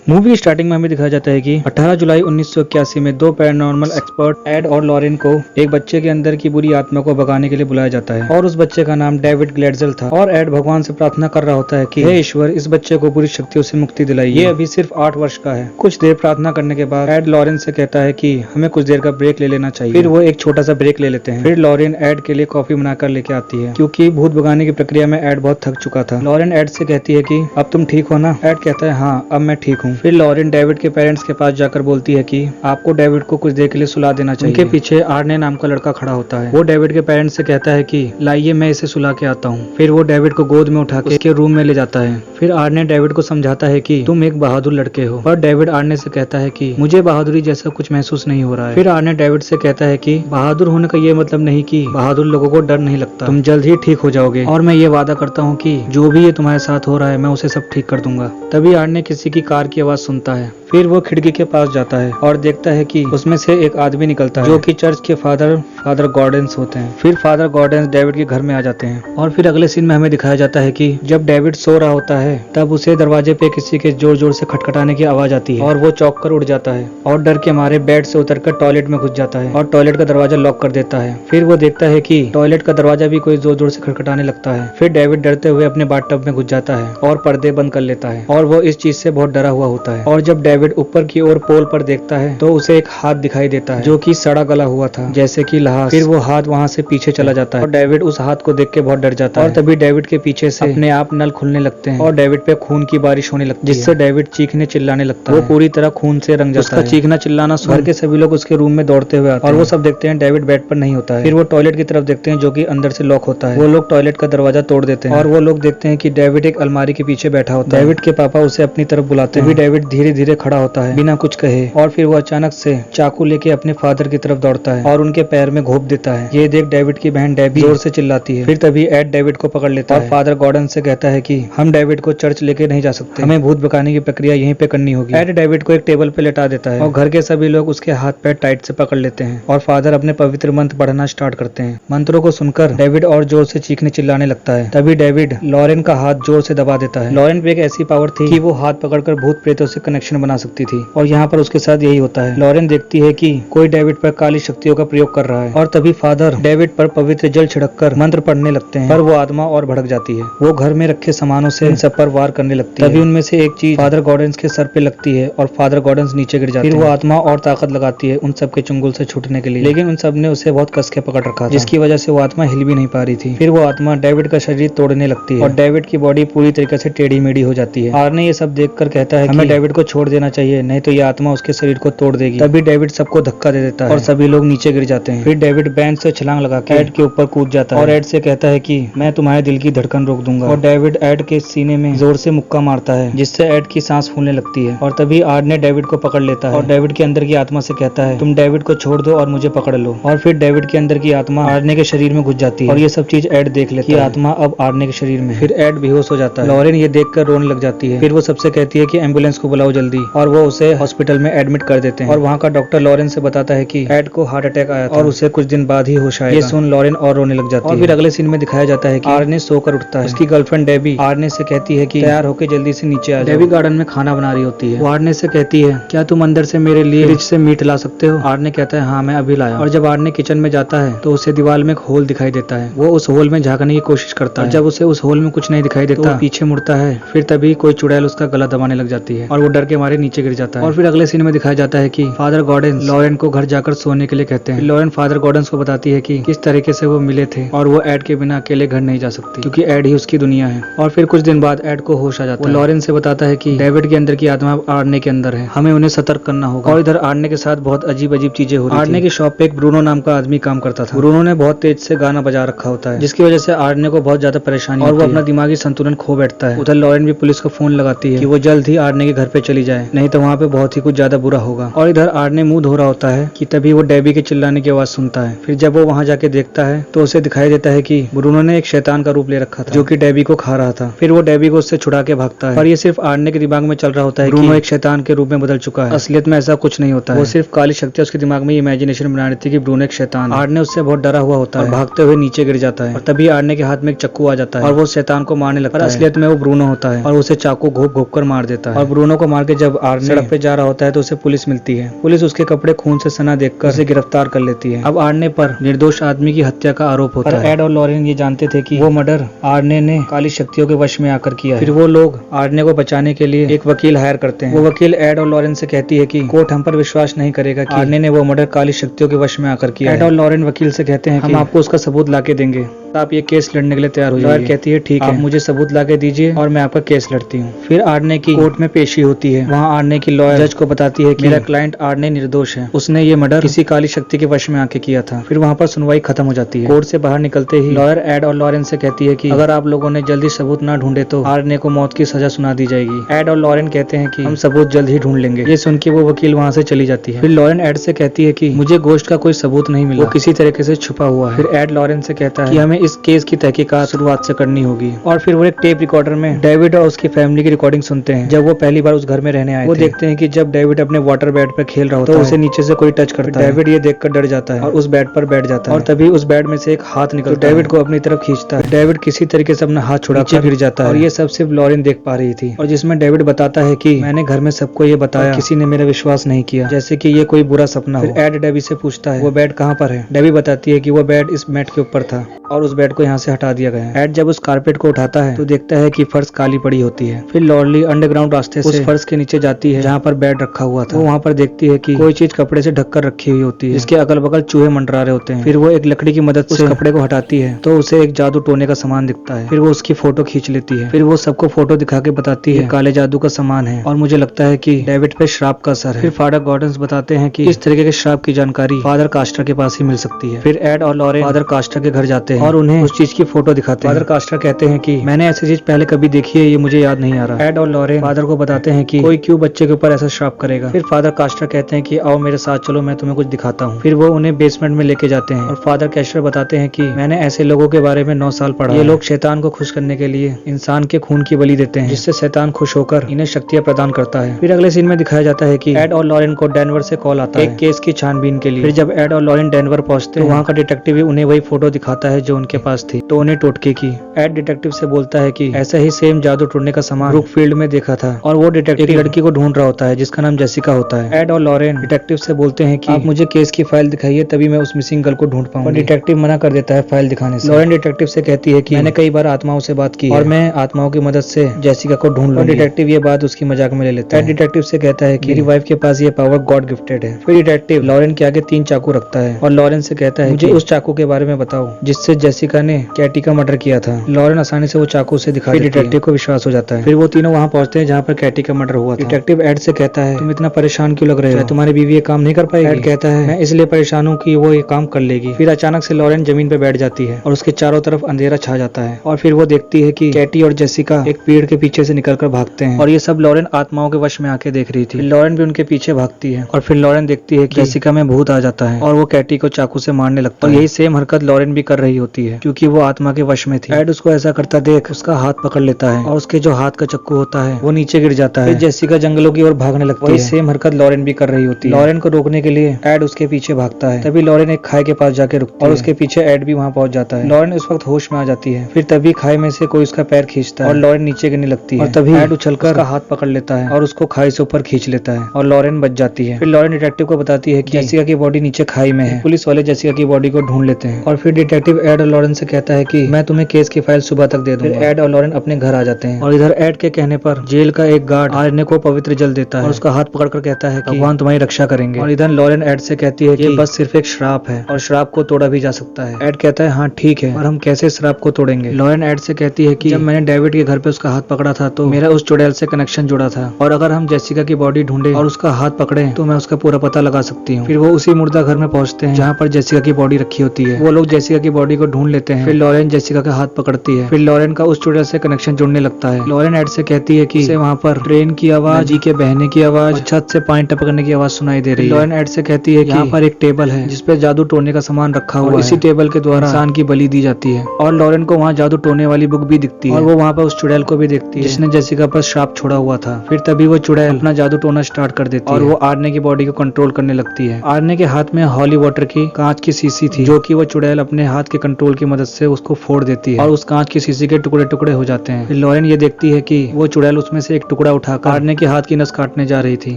Movie starting में हमें दिखाया जाता है कि 18 जुलाई 1981 में दो पैरानॉर्मल एक्सपर्ट एड और लॉरेन को एक बच्चे के अंदर की बुरी आत्मा को भगाने के लिए बुलाया जाता है और उस बच्चे का नाम डेविड ग्लेडजेल था। और एड भगवान से प्रार्थना कर रहा होता है कि हे ईश्वर, इस बच्चे को बुरी शक्तियों से मुक्ति दिलाई। ये अभी सिर्फ 8 वर्ष का है। कुछ देर प्रार्थना करने के बाद एड लॉरेन से कहता है कि हमें कुछ देर का ब्रेक ले लेना चाहिए। फिर वो एक छोटा सा ब्रेक ले लेते हैं। फिर लॉरेन एड के लिए कॉफी बनाकर लेके आती है क्योंकि भूत भगाने की प्रक्रिया में एड बहुत थक चुका था। लॉरेन एड से कहती है कि अब तुम ठीक हो ना? एड कहता है हाँ, अब मैं ठीक हूँ। फिर लॉरेन डेविड के पेरेंट्स के पास जाकर बोलती है कि आपको डेविड को कुछ देर के लिए सुला देना चाहिए। उनके पीछे आर्ने नाम का लड़का खड़ा होता है। वो डेविड के पेरेंट्स से कहता है कि लाइए मैं इसे सुला के आता हूँ। फिर वो डेविड को गोद में उठा के उसके रूम में ले जाता है। फिर आर्ने डेविड को समझाता है कि तुम एक बहादुर लड़के हो। पर डेविड आर्ने से कहता है कि मुझे बहादुरी जैसा कुछ महसूस नहीं हो रहा है। फिर आर्ने डेविड से कहता है कि बहादुर होने का ये मतलब नहीं कि बहादुर लोगों को डर नहीं लगता। तुम जल्द ही ठीक हो जाओगे और मैं ये वादा करता हूँ कि जो भी ये तुम्हारे साथ हो रहा है मैं उसे सब ठीक कर दूंगा। तभी आर्ने किसी की कार की आवाज सुनता है। फिर वो खिड़की के पास जाता है और देखता है कि उसमें से एक आदमी निकलता है जो कि चर्च के फादर गॉर्डेंस होते हैं। फिर फादर गॉर्डेंस डेविड के घर में आ जाते हैं और फिर अगले सीन में हमें दिखाया जाता है कि जब डेविड सो रहा होता है तब उसे दरवाजे पे किसी के जोर जोर से खटखटाने की आवाज आती है और वो चौंक कर उठ जाता है और डर के मारे बेड से उतरकर टॉयलेट में घुस जाता है और टॉयलेट का दरवाजा लॉक कर देता है। फिर वो देखता है कि टॉयलेट का दरवाजा भी कोई जोर जोर से खटखटाने लगता है। फिर डेविड डरते हुए अपने बाथटब में घुस जाता है और पर्दे बंद कर लेता है और वो इस चीज से बहुत डरा हुआ होता है। और जब डेविड ऊपर की ओर पोल पर देखता है तो उसे एक हाथ दिखाई देता है जो कि सड़ा गला हुआ था जैसे कि लहास। फिर वो हाथ वहाँ से पीछे चला जाता है और डेविड उस हाथ को देख के बहुत डर जाता है। और तभी डेविड के पीछे से अपने आप नल खुलने लगते हैं और डेविड पे खून की बारिश होने लगती है जिससे डेविड चीखने चिल्लाने लगता है। वो पूरी तरह खून से रंग जाता है। उसका चीखना चिल्लाना सुन घर के सभी लोग उसके रूम में दौड़ते हुए आते हैं और वो सब देखते हैं डेविड बेड पर नहीं होता है। फिर वो टॉयलेट की तरफ देखते हैं जो कि अंदर से लॉक होता है। वो लोग टॉयलेट का दरवाजा तोड़ देते हैं और वो लोग देखते हैं कि डेविड एक अलमारी के पीछे बैठा होता है। डेविड के पापा उसे अपनी तरफ बुलाते हैं। डेविड धीरे धीरे खड़ा होता है बिना कुछ कहे और फिर वो अचानक से चाकू लेके अपने फादर की तरफ दौड़ता है और उनके पैर में घोंप देता है। ये देख डेविड की बहन डेबी जोर से चिल्लाती है। फिर तभी एड डेविड को पकड़ लेता है और फादर गॉर्डन से कहता है कि हम डेविड को चर्च लेके नहीं जा सकते, हमें भूत भगाने की प्रक्रिया यहीं पे करनी होगी। एड डेविड को एक टेबल पे लेटा देता है और घर के सभी लोग उसके हाथ पैर टाइट से पकड़ लेते हैं और फादर अपने पवित्र मंत्र पढ़ना स्टार्ट करते हैं। मंत्रों को सुनकर डेविड और जोर से चीखने चिल्लाने लगता है। तभी डेविड लॉरेन का हाथ जोर से दबा देता है। लॉरेन पे एक ऐसी पावर थी कि वो हाथ पकड़कर भूत प्रेतों से कनेक्शन बना सकती थी और यहाँ पर उसके साथ यही होता है। लॉरेन देखती है कि कोई डेविड पर काली शक्तियों का प्रयोग कर रहा है और तभी फादर डेविड पर पवित्र जल छिड़ककर मंत्र पढ़ने लगते हैं पर वो आत्मा और भड़क जाती है। वो घर में रखे सामानों से इन सब पर वार करने लगती है। तभी उनमें से एक चीज फादर गॉर्डेंस के सर पे लगती है और फादर गॉर्डेंस नीचे गिर जाते हैं। फिर वो आत्मा और ताकत लगाती है उन सब के चुंगल से छूटने के लिए, लेकिन उन सब ने उसे बहुत कस के पकड़ रखा था जिसकी वजह से वो आत्मा हिल भी नहीं पा रही थी। फिर वो आत्मा डेविड का शरीर तोड़ने लगती है और डेविड की बॉडी पूरी तरीके से टेढ़ी मेढ़ी हो जाती है। आर्ने ये सब देखकर कहता है हमें डेविड को छोड़ देना चाहिए, नहीं तो ये आत्मा उसके शरीर को तोड़ देगी। तभी डेविड सबको धक्का दे देता है और सभी लोग नीचे गिर जाते हैं। फिर डेविड बेंच से छलांग लगा के एड के ऊपर कूद जाता है और एड से कहता है कि मैं तुम्हारे दिल की धड़कन रोक दूंगा। और डेविड एड के सीने में जोर से मुक्का मारता है जिससे एड की सांस फूलने लगती है। और तभी आर्ने डेविड को पकड़ लेता है और डेविड के अंदर की आत्मा से कहता है तुम डेविड को छोड़ दो और मुझे पकड़ लो। और फिर डेविड के अंदर की आत्मा आर्ने के शरीर में घुस जाती है और ये सब चीज एड देख लेता है कि आत्मा अब आर्ने के शरीर में। फिर एड बेहोश हो जाता है। लॉरेन ये देखकर रोने लग जाती है। फिर वो सबसे कहती है कि एम्बुलेंस को बुलाओ जल्दी और वो उसे हॉस्पिटल में एडमिट कर देते हैं और वहाँ का डॉक्टर लॉरेन से बताता है कि एड को हार्ट अटैक आया था और उसे कुछ दिन बाद ही होश आएगा। ये सुन लॉरेन और रोने लग जाती है। और फिर अगले सीन में दिखाया जाता है कि आर्ने सोकर उठता है। उसकी गर्लफ्रेंड डेबी आर्ने से कहती है कि तैयार होकर जल्दी से नीचे आ जाओ। डेबी गार्डन में खाना बना रही होती है। वो आर्ने से कहती है क्या तुम अंदर से मेरे लिए फ्रिज से मीट ला सकते हो? आर्ने कहता है हाँ मैं अभी लाया। और जब आर्ने किचन में जाता है तो उसे दीवार में एक होल दिखाई देता है। वो उस होल में झांकने की कोशिश करता है। जब उसे उस होल में कुछ नहीं दिखाई देता तो पीछे मुड़ता है। फिर तभी कोई चुड़ैल उसका गला दबाने लग जाती है और वो डर के मारे नीचे गिर जाता है। और फिर अगले सीन में दिखाया जाता है कि फादर गॉर्डेन लॉरेन को घर जाकर सोने के लिए कहते हैं। लॉरेन फादर गॉर्डेंस को बताती है कि किस तरीके से वो मिले थे और वो एड के बिना अकेले घर नहीं जा सकती क्योंकि एड ही उसकी दुनिया है। और फिर कुछ दिन बाद एड को होश आ जाता है। वो लॉरेन से बताता है कि डेविड के अंदर की आत्मा आर्ने के अंदर है, हमें उन्हें सतर्क करना होगा। और इधर आर्ने के साथ बहुत अजीब अजीब चीजें हो रही थी। आर्ने की शॉप पे एक ब्रूनो नाम का आदमी काम करता था। ब्रूनो ने बहुत तेज से गाना बजा रखा होता है जिसकी वजह से आर्ने को बहुत ज्यादा परेशानी और वो अपना दिमागी संतुलन खो बैठता है। उधर लॉरेन भी पुलिस को फोन लगाती है कि वो जल्द ही आर्ने के घर पे चली जाए, नहीं तो वहाँ पे बहुत ही कुछ ज्यादा बुरा होगा। और इधर आर्ने मुंह धो रहा होता है कि तभी वो डेबी के चिल्लाने की आवाज सुनता है। फिर जब वो वहाँ जाके देखता है तो उसे दिखाई देता है कि ब्रूनो ने एक शैतान का रूप ले रखा था जो कि डेबी को खा रहा था। फिर वो डेबी को उससे छुड़ा के भागता है और ये सिर्फ आर्ने के दिमाग में चल रहा होता है ब्रूनो एक शैतान के रूप में बदल चुका है। असलियत में ऐसा कुछ नहीं होता है। वो सिर्फ काली शक्ति उसके दिमाग में इमेजिनेशन बना रही थी कि ब्रूनो एक शैतान। आर्ने उससे बहुत डरा हुआ होता है और भागते हुए नीचे गिर जाता है और तभी आर्ने के हाथ में एक चक्कू आ जाता है और वो शैतान को मारने लगता है। असलियत में वो ब्रूनो होता है और उसे चाकू घोप घोप कर मार देता है और ब्रूनो को मार के जब आर्ने सड़क पे जा रहा होता है तो उसे पुलिस मिलती है। पुलिस उसके कपड़े खून से सना देखकर उसे गिरफ्तार कर लेती है। अब आर्ने पर निर्दोष आदमी की हत्या का आरोप होता है। एड और लॉरेन ये जानते थे कि वो मर्डर आर्ने ने काली शक्तियों के वश में आकर किया है। फिर वो लोग आर्ने को बचाने के लिए एक वकील हायर करते हैं। वो वकील एड और लॉरेन से कहती है कि कोर्ट हम पर विश्वास नहीं करेगा कि आर्ने ने वो मर्डर काली शक्तियों के वश में आकर किया। एड और लॉरेन वकील से कहते हैं हम आपको उसका सबूत लाके देंगे, आप ये केस लड़ने के लिए तैयार हो जाइए। लॉयर कहती है ठीक है, आप मुझे सबूत लाके दीजिए और मैं आपका केस लड़ती हूँ। फिर आर्ने की कोर्ट में पेशी होती है। वहाँ आर्ने की लॉयर जज को बताती है कि मेरा क्लाइंट आर्ने निर्दोष है, उसने ये मर्डर किसी काली शक्ति के वश में आके किया था। फिर वहाँ पर सुनवाई खत्म हो जाती है। कोर्ट से बाहर निकलते ही लॉयर एड और लॉरेन से कहती है कि अगर आप लोगों ने जल्दी सबूत ना ढूंढे तो आर्ने को मौत की सजा सुना दी जाएगी। एड और लॉरेन कहते हैं कि हम सबूत जल्द ही ढूंढ लेंगे। ये सुन के वो वकील वहाँ से चली जाती है। फिर लॉरेन एड से कहती है कि मुझे गोश्त का कोई सबूत नहीं मिला, वो किसी तरीके से छुपा हुआ है। फिर एड लॉरेन से कहता है कि हमें इस केस की तहकीकात शुरुआत से करनी होगी। और फिर वो एक टेप रिकॉर्डर में डेविड और उसकी फैमिली की रिकॉर्डिंग सुनते हैं जब वो पहली बार उस घर में रहने आए थे। वो देखते हैं कि जब डेविड अपने वाटर बेड पर खेल रहा होता है तो उसे नीचे से कोई टच करता है। डेविड ये देखकर डर जाता है और उस बेड पर बैठ जाता है। और तभी उस बेड में से एक हाथ निकलता है, डेविड को अपनी तरफ खींचता है। डेविड किसी तरीके से अपना हाथ छुड़ाकर गिर जाता है और ये सब सिर्फ लॉरेन देख पा रही थी। और जिसमें डेविड बताता है कि मैंने घर में सबको ये बताया, किसी ने मेरा विश्वास नहीं किया, जैसे कि ये कोई बुरा सपना हो। फिर एड डेबी से पूछता है वो बेड कहाँ पर है। डेबी बताती है कि वो बेड इस मैट के ऊपर था और उस बेड को यहाँ से हटा दिया गया है। एड जब उस कारपेट को उठाता है तो देखता है कि फर्श काली पड़ी होती है। फिर लॉर्ली अंडरग्राउंड रास्ते से उस फर्श के नीचे जाती है जहाँ पर बेड रखा हुआ था। वो वहाँ पर देखती है कि कोई चीज कपड़े से ढककर रखी हुई होती है जिसके अगल बगल चूहे मंडरा रहे होते हैं। फिर वो एक लकड़ी की मदद से उस कपड़े को हटाती है तो उसे एक जादू टोने का सामान दिखता है। फिर वो उसकी फोटो खींच लेती है। फिर वो सबको फोटो दिखा के बताती है काले जादू का सामान है और मुझे लगता है कि डेविड पे श्राप का असर है। फिर फादर गॉर्डन्स बताते हैं कि इस तरीके के श्राप की जानकारी फादर कास्टर के पास ही मिल सकती है। फिर एड और लॉरेन फादर कास्टर के घर जाते हैं और उन्हें उस चीज की फोटो दिखाते हैं। फादर कास्टर कहते हैं कि मैंने ऐसी चीज पहले कभी देखी है, ये मुझे याद नहीं आ रहा। एड और लॉरेन फादर को बताते हैं कि कोई क्यों बच्चे के ऊपर ऐसा श्राप करेगा। फिर फादर कास्टर कहते हैं कि आओ मेरे साथ चलो, मैं तुम्हें कुछ दिखाता हूँ। फिर वो उन्हें बेसमेंट में लेके जाते हैं और फादर कैस्टर बताते हैं कि मैंने ऐसे लोगों के बारे में 9 साल पढ़ा। ये लोग शैतान को खुश करने के लिए इंसान के खून की बलि देते हैं जिससे शैतान खुश होकर इन्हें शक्तियां प्रदान करता है। फिर अगले सीन में दिखाया जाता है कि एड और लॉरेन को डेनवर से कॉल आता है एक केस की छानबीन के लिए। फिर जब एड और लॉरेन डेनवर पहुंचते हैं तो वहाँ का डिटेक्टिव भी उन्हें वही फोटो दिखाता है जो उनके पास थी, टोने टोटके की। एड डिटेक्टिव से बोलता है कि ऐसा ही सेम जादू टोड़ने का सामान ब्रुकफील्ड में देखा था और वो डिटेक्टिव एक लड़की को ढूंढ रहा होता है जिसका नाम जेसिका होता है। एड और लॉरेन डिटेक्टिव से बोलते हैं कि आप मुझे केस की फाइल दिखाइए तभी मैं उस मिसिंग गर्ल को ढूंढ पाऊंगा। डिटेक्टिव मना कर देता है फाइल दिखाने से। लॉरेन डिटेक्टिव से कहती है कि मैंने कई बार आत्माओं से बात की और मैं आत्माओं की मदद से जेसिका को ढूंढ लूंगी। डिटेक्टिव ये बात उसकी मजाक में ले लेता है। डिटेक्टिव से कहता है कि मेरी वाइफ के पास ये पावर गॉड गिफ्टेड है। फिर डिटेक्टिव लॉरेन के आगे 3 चाकू रखता है और लॉरेन से कहता है मुझे उस चाकू के बारे में बताओ जिससे जेसिका ने कैटी का मर्डर किया था। लॉरेन आसानी से वो चाकू से दिखा देती है। डिटेक्टिव को विश्वास हो जाता है। फिर वो तीनों वहाँ पहुंचते हैं जहाँ पर कैटी का मर्डर हुआ था। डिटेक्टिव एड से कहता है तुम इतना परेशान क्यों लग रहे हो, तुम्हारी बीवी ये काम नहीं कर पाएगी। एड कहता है मैं इसलिए परेशान हूँ कि वो ये काम कर लेगी। फिर अचानक से लॉरेन जमीन पे बैठ जाती है और उसके चारों तरफ अंधेरा छा जाता है और फिर वो देखती है कि कैटी और जेसिका एक पेड़ के पीछे से निकलकर भागते हैं और ये सब लॉरेन आत्माओं के वश में आके देख रही थी। लॉरेन भी उनके पीछे भागती है और फिर लॉरेन देखती है कि जेसिका में भूत आ जाता है और वो कैटी को चाकू से मारने लगता है। और यही सेम हरकत लॉरेन भी कर रही होती है क्योंकि वो आत्मा के वश में थी। एड उसको ऐसा करता देख उसका हाथ पकड़ लेता है और उसके जो हाथ का चक्कू होता है वो नीचे गिर जाता है। जेसिका जंगलों की ओर भागने लगती है। सेम हरकत लॉरेन भी कर रही होती है। लॉरेन को रोकने के लिए एड उसके पीछे भागता है। तभी लॉरेन एक खाई के पास जाके रुकती है और उसके पीछे एड भी वहाँ पहुंच जाता है। लॉरेन उस वक्त होश में आ जाती है। फिर तभी खाई में से कोई उसका पैर खींचता है और लॉरेन नीचे गिरने लगती है और तभी एड उछलकर उसका हाथ पकड़ लेता है और उसको खाई से ऊपर खींच लेता है और लॉरेन बच जाती है। फिर लॉरेन डिटेक्टिव को बताती है कि जेसिका की बॉडी नीचे खाई में है। पुलिस वाले जेसिका की बॉडी को ढूंढ लेते हैं और फिर डिटेक्टिव एड और लॉरेन से कहता है कि मैं तुम्हें केस की फाइल सुबह तक दे दूंगा। एड और लॉरेन अपने घर आ जाते हैं और इधर एड के कहने पर जेल का एक गार्ड आर्ने को पवित्र जल देता है और उसका हाथ पकड़कर कहता है कि भगवान तुम्हारी रक्षा करेंगे। और इधर लॉरेन एड से कहती है कि ये बस सिर्फ एक श्राप है और श्राप को तोड़ा भी जा सकता है। एड कहता है हाँ ठीक है, और हम कैसे श्राप को तोड़ेंगे। लॉरेन एड से कहती है कि जब मैंने डेविड के घर पे उसका हाथ पकड़ा था तो मेरा उस चुड़ैल से कनेक्शन जुड़ा था और अगर हम जेसिका की बॉडी ढूंढे और उसका हाथ पकड़े तो मैं उसका पूरा पता लगा सकती हूँ। फिर वो उसी मुर्दा घर में पहुंचते हैं जहाँ पर जेसिका की बॉडी रखी होती है। वो लोग जेसिका की बॉडी को ढूंढ लेते हैं। फिर लॉरेन जेसिका का हाथ पकड़ती है। फिर लॉरेन का उस चुड़ैल से कनेक्शन जुड़ने लगता है। लॉरेन एड से कहती है कि उसे वहाँ पर ट्रेन की आवाज, नदी के बहने की आवाज, छत से पानी टपकने की आवाज सुनाई दे रही है। लॉरेन एड से कहती है कि यहाँ पर एक टेबल है जिसपे जादू टोने का सामान रखा हुआ है। इसी टेबल के द्वारा इंसान की बलि दी जाती है। और लॉरेन को वहाँ जादू टोने वाली बुक भी दिखती है और वो वहाँ पर उस चुड़ैल को भी देखती है जिसने जेसिका पर श्राप छोड़ा हुआ था। फिर तभी वो चुड़ैल अपना जादू टोना स्टार्ट कर देती है और वो आर्ने की बॉडी को कंट्रोल करने लगती है। आर्ने के हाथ में हॉली वाटर की कांच की शीशी थी जो कि वो चुड़ैल अपने हाथ के कंट्रोल की मदद से उसको फोड़ देती है और उस कांच के शीशे के टुकड़े टुकड़े हो जाते हैं। फिर लॉरेन ये देखती है कि वो चुड़ैल उसमें से एक टुकड़ा उठाकर आरने के हाथ की नस काटने जा रही थी।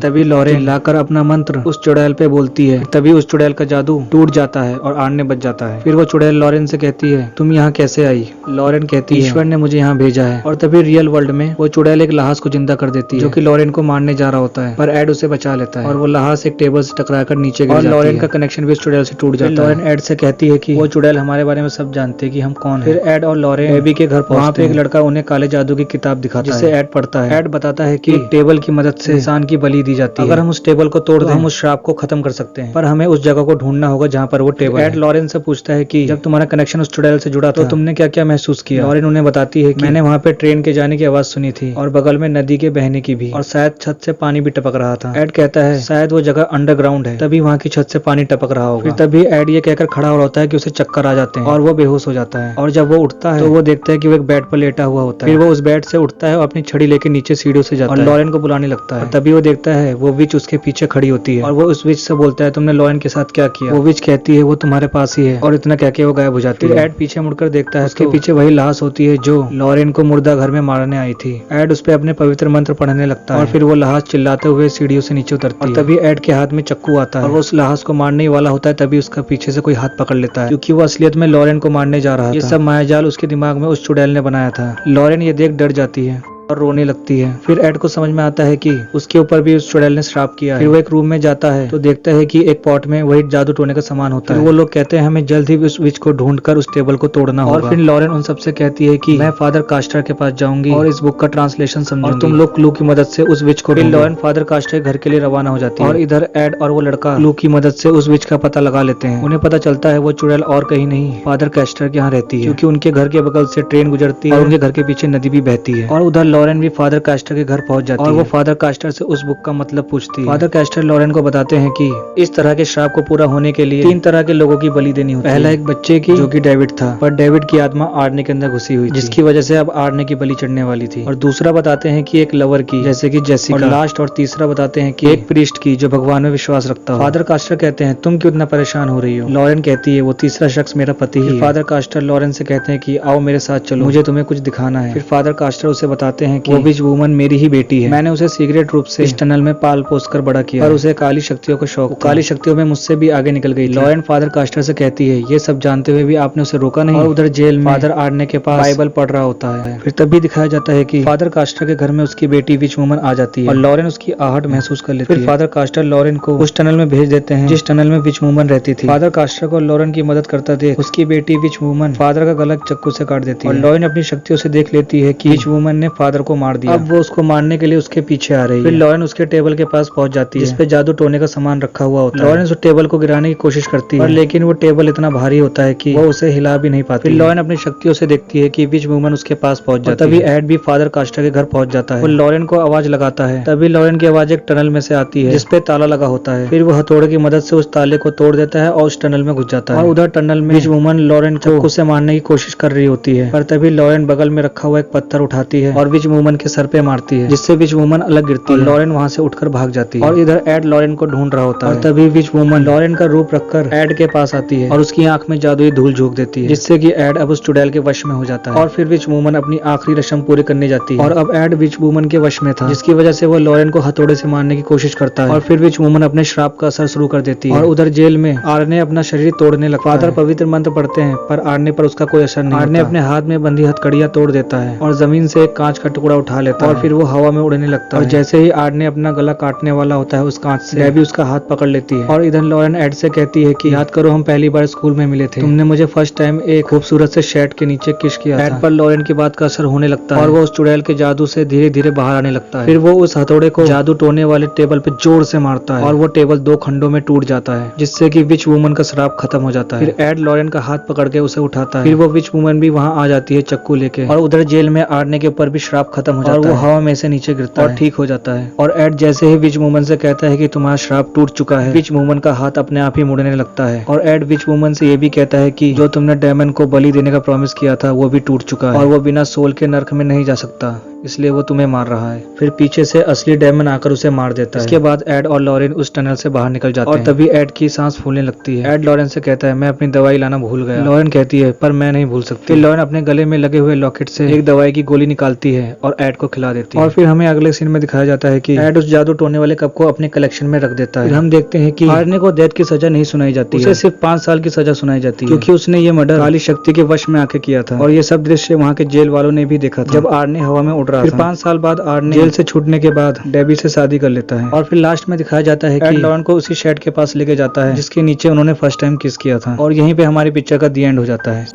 तभी लॉरेन लाकर अपना मंत्र उस चुड़ैल पे बोलती है। तभी उस चुड़ैल का जादू टूट जाता है और आरने बच जाता है। फिर वो चुड़ैल लॉरेन से कहती है, तुम यहाँ कैसे आई? लॉरेन कहती है, ईश्वर ने मुझे यहाँ भेजा है। और तभी रियल वर्ल्ड में वो चुड़ैल एक लहास को जिंदा कर देती है जो कि लॉरेन को मारने जा रहा होता है, पर एड उसे बचा लेता है और वो लहास एक टेबल से टकराकर नीचे गिर जाती है और लॉरेन का कनेक्शन भी उस चुड़ैल से टूट जाता है। लॉरेन एड से कहती है कि वो चुड़ैल हमारे बारे में सब जानते हैं कि हम कौन हैं। फिर एड और लॉरेन एबी के घर वहाँ पे एक लड़का उन्हें काले जादू की किताब दिखाता है जिसे एड पढ़ता है। एड बताता है कि एक टेबल की मदद से इंसान की बलि दी जाती है। अगर हम उस टेबल को तोड़ दें हम उस श्राप को खत्म कर सकते हैं, पर हमें उस जगह को ढूंढना होगा जहाँ पर वो टेबल। एड लॉरेन से पूछता है कि जब तुम्हारा कनेक्शन उस चुड़ैल से जुड़ा था तो तुमने क्या क्या महसूस किया? लॉरेन उन्हें बताती है कि मैंने वहाँ पे ट्रेन के जाने की आवाज सुनी थी और बगल में नदी के बहने की भी, और शायद छत से पानी भी टपक रहा था। एड कहता है शायद वो जगह अंडरग्राउंड है, तभी वहाँ की छत से पानी टपक रहा होगा। फिर तभी एड ये कहकर खड़ा हो होता है कि उसे चक्कर आ जाते हैं और वो बेहोश हो जाता है। और जब वो उठता है तो वो देखता है कि वो एक बेड पर लेटा हुआ होता है। फिर वो उस बेड से उठता है और अपनी छड़ी लेके नीचे सीढ़ियों से जाता है और लॉरेन को बुलाने लगता है। तभी वो देखता है वो विच उसके पीछे खड़ी होती है और वो उस विच से बोलता है, तुमने लॉरेन के साथ क्या किया? वो विच कहती है, वो तुम्हारे पास ही है, और इतना कह के वो गायब हो जाती है। एड पीछे मुड़कर देखता है, उसके पीछे वही लाश होती है जो लॉरेन को मुर्दा घर में मारने आई थी। एड उस पे अपने पवित्र मंत्र पढ़ने लगता है और फिर वो लाश चिल्लाते हुए सीढ़ियों से नीचे उतरती है। और तभी एड के हाथ में चक्कू आता है और वो उस लाश को मारने ही वाला होता है, तभी उसका पीछे से कोई हाथ पकड़ लेता है क्योंकि वो असलियत में लॉरेन को मारने जा रहा था। ये सब मायाजाल उसके दिमाग में उस चुड़ैल ने बनाया था। लॉरेन ये देख डर जाती है और रोने लगती है। फिर एड को समझ में आता है कि उसके ऊपर भी उस चुड़ैल ने श्राप किया है। फिर वो एक रूम में जाता है तो देखता है कि एक पॉट में वही जादू टोने का सामान होता है। वो लोग कहते हैं हमें जल्द ही उस विच को ढूंढकर उस टेबल को तोड़ना होगा। और फिर लॉरेन उन सबसे कहती है कि मैं फादर कास्टर के पास जाऊंगी और इस बुक का ट्रांसलेशन समझूंगी और तुम लोग क्लू की मदद से उस विच को। फिर लॉरेन फादर कास्टर के घर के लिए रवाना हो जाती है और इधर एड और वो लड़का क्लू की मदद से उस विच का पता लगा लेते हैं। उन्हें पता चलता है वो चुड़ैल और कहीं नहीं फादर कास्टर के यहाँ रहती है क्योंकि उनके घर के बगल से ट्रेन गुजरती है और उनके घर के पीछे नदी भी बहती है। और उधर लॉरेन भी फादर कास्टर के घर पहुंच जाती है और वो फादर कास्टर से उस बुक का मतलब पूछती है। फादर कास्टर लॉरेन को बताते हैं कि इस तरह के श्राप को पूरा होने के लिए 3 तरह के लोगों की बलि देनी होती है। पहला एक बच्चे की जो कि डेविड था, पर डेविड की आत्मा आरने के अंदर घुसी हुई जिसकी वजह से अब आरने की बलि चढ़ने वाली थी। और दूसरा बताते हैं कि एक लवर की जैसे कि जेसिका। और लास्ट और तीसरा बताते हैं कि एक प्रीस्ट की जो भगवान में विश्वास रखता हो। फादर कास्टर कहते हैं तुम क्यों इतना परेशान हो रही हो? लॉरेन कहती है वो तीसरा शख्स मेरा पति ही है। फादर कास्टर लॉरेन से कहते हैं कि आओ मेरे साथ चलो, मुझे तुम्हें कुछ दिखाना है। फिर फादर कास्टर उसे बताते हैं कि वो विच वुमन मेरी ही बेटी है। मैंने उसे सीक्रेट रूप से इस टनल में पाल पोस कर बड़ा किया, पर उसे काली शक्तियों का शौक था। काली शक्तियों में मुझसे भी आगे निकल गई। लॉरेन फादर कास्टर से कहती है ये सब जानते हुए भी आपने उसे रोका नहीं। और उधर जेल में फादर आरने के पास बाइबल पढ़ रहा होता है। फिर तभी दिखाया जाता है कि फादर कास्टर के घर में उसकी बेटी विच वुमन आ जाती है और लॉरेन उसकी आहट महसूस कर लेती है। फिर फादर कास्टर लॉरेन को उस टनल में भेज देते हैं जिस टनल में विच वुमन रहती थी। फादर कास्टर को लॉरेन की मदद करता देख उसकी बेटी विच वुमन फादर का गला चक्कू से काट देती है और लॉरेन अपनी शक्तियों से देख लेती है कि विच वुमन ने फादर को मार दिया। अब वो उसको मारने के लिए उसके पीछे आ रही है। फिर लॉरेन उसके टेबल के पास पहुंच जाती है जिसपे जादू टोने का सामान रखा हुआ होता है। लॉरेन उस टेबल को गिराने की कोशिश करती है लेकिन वो टेबल इतना भारी होता है कि वो उसे हिला भी नहीं पाती। फिर लॉरेन अपनी शक्तियों से देखती है कि विच वुमन उसके पास पहुंच जाती है। तभी एड भी फादर कास्टर के घर पहुंच जाता है। वो लॉरेन को आवाज लगाता है। तभी लॉरेन की आवाज एक टनल में से आती है जिसपे ताला लगा होता है। फिर वो हथौड़े की मदद से उस ताले को तोड़ देता है और उस टनल में घुस जाता है। और उधर टनल में विच वुमन लॉरेन चाकू से मारने की कोशिश कर रही होती है, पर तभी लॉरेन बगल में रखा हुआ एक पत्थर उठाती है और विच वुमन के सर पे मारती है जिससे विच वुमन अलग गिरती है। लॉरेन वहाँ से उठकर भाग जाती है और इधर एड लॉरेन को ढूंढ रहा होता है। और तभी विच वुमन लॉरेन का रूप रखकर एड के पास आती है और उसकी आंख में जादुई धूल झोंक देती है जिससे कि एड अब उस चुड़ैल के वश में हो जाता है। और फिर विच वुमन अपनी आखिरी रस्म पूरी करने जाती है और अब एड विच वुमन के वश में था जिसकी वजह से वो लॉरेन को हथौड़े से मारने की कोशिश करता है। और फिर विच वुमन अपने श्राप का असर शुरू कर देती है और उधर जेल में आरने अपना शरीर तोड़ने लगता है। फादर पवित्र मंत्र पढ़ते हैं पर आरने पर उसका कोई असर नहीं। आरने अपने हाथ में बंधी हथकड़ियां तोड़ देता है और जमीन से एक कांच का टुकड़ा उठा लेता है और फिर वो हवा में उड़ने लगता है। और जैसे ही आरने अपना गला काटने वाला होता है उस कांच से डेबी उसका हाथ पकड़ लेती है। और इधर लॉरेन एड से कहती है कि याद करो हम पहली बार स्कूल में मिले थे, तुमने मुझे फर्स्ट टाइम एक खूबसूरत से शर्ट के नीचे किस किया था। एड पर लॉरेन की बात का असर होने लगता है और वो उस चुड़ैल के जादू से धीरे धीरे बाहर आने लगता है। फिर वो उस हथौड़े को जादू टोने वाले टेबल पे जोर से मारता है और वो टेबल 2 खंडों में टूट जाता है जिससे कि विच वुमन का श्राप खत्म हो जाता है। फिर एड लॉरेन का हाथ पकड़ के उसे उठाता है। फिर वो विच वुमन भी वहाँ आ जाती है चक्कू लेके और उधर जेल में आरने के ऊपर भी श्राप खत्म हो जाता है और वो हवा में से नीचे गिरता है और ठीक हो जाता है। और एड जैसे ही विच वुमन से कहता है कि तुम्हारा श्राप टूट चुका है, विच वुमन का हाथ अपने आप ही मुड़ने लगता है और एड विच वुमन से ये भी कहता है कि जो तुमने डेमन को बलि देने का प्रॉमिस किया था वो भी टूट चुका है और वो बिना सोल के नर्क में नहीं जा सकता। इसलिए वो तुम्हें मार रहा है। फिर पीछे से असली डेमन आकर उसे मार देता है। इसके बाद एड और लॉरेन उस टनल से बाहर निकल जाते हैं और तभी एड की सांस फूलने लगती है। एड लॉरेन से कहता है मैं अपनी दवाई लाना भूल गया। लॉरेन कहती है पर मैं नहीं भूल सकती। फिर लॉरेन अपने गले में लगे हुए लॉकेट से एक दवाई की गोली निकालती है और एड को खिला देती है। और फिर हमें अगले सीन में दिखाया जाता है कि एड उस जादू टोने वाले कप को अपने कलेक्शन में रख देता है। फिर हम देखते हैं कि आर्ने को डेथ की सजा नहीं सुनाई जाती, उसे सिर्फ 5 साल की सजा सुनाई जाती है क्योंकि उसने ये मर्डर काली शक्ति के वश में आके किया था। और ये सब दृश्य वहाँ के जेल वालों ने भी देखा था जब आर्ने हवा में उड़ रहा था। फिर 5 साल बाद आर्ने जेल से छूटने के बाद डेबी से शादी कर लेता है। और फिर लास्ट में दिखाया जाता है कि एड लॉरेन को उसी शेड के पास लेके जाता है जिसके नीचे उन्होंने फर्स्ट टाइम किस किया था। और यहीं पे हमारी पिक्चर का दी एंड हो जाता है।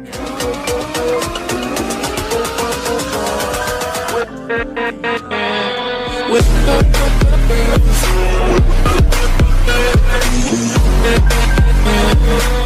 with